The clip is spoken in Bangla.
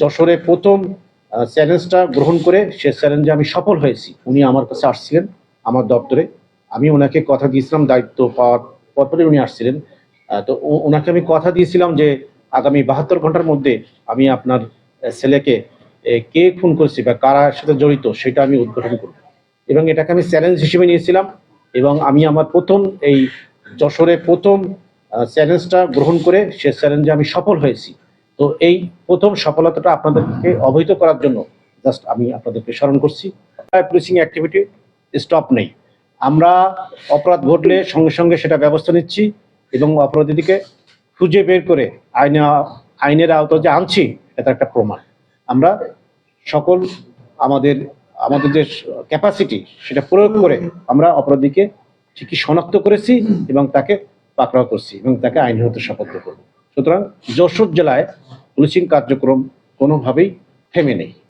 যশোরে প্রথম চ্যালেঞ্জটা গ্রহণ করে সে চ্যালেঞ্জে আমি সফল হয়েছি। উনি আমার কাছে আসছিলেন আমার দপ্তরে। আমি ওনাকে কথা দিয়েছিলাম, দায়িত্ব পাওয়ার পরপরই উনি আসছিলেন। তো ওনাকে আমি কথা দিয়েছিলাম যে আগামী ৭২ ঘন্টার মধ্যে আমি আপনার ছেলেকে কে খুন করেছি বা কারা সাথে জড়িত সেটা আমি উদ্ঘাটন করব, এবং এটাকে আমি চ্যালেঞ্জ হিসেবে নিয়েছিলাম। এবং আমি আমার প্রথম এই যশোরে প্রথম চ্যালেঞ্জটা গ্রহণ করে সে চ্যালেঞ্জে আমি সফল হয়েছি। তো এই প্রথম সফলতাটা আপনাদেরকে অবহিত করার জন্য জাস্ট আমি আপনাদেরকে স্মরণ করছি। পুলিশিং অ্যাক্টিভিটি স্টপ নেই। আমরা অপরাধ ঘটলে সঙ্গে সঙ্গে সেটা ব্যবস্থা নিচ্ছি এবং অপরাধীদেরকে খুঁজে বের করে আইনের আওতায় যে আনছি এটা একটা প্রমাণ। আমরা সকল আমাদের আমাদের যে ক্যাপাসিটি সেটা প্রয়োগ করে আমরা অপরাধীকে ঠিকই শনাক্ত করেছি এবং তাকে পাকড়াও করছি এবং তাকে আইনের হাতে সোপর্দ করব। সুতরাং যশোর জেলায় পুলিশিং কার্যক্রম কোনোভাবেই থেমে নেই।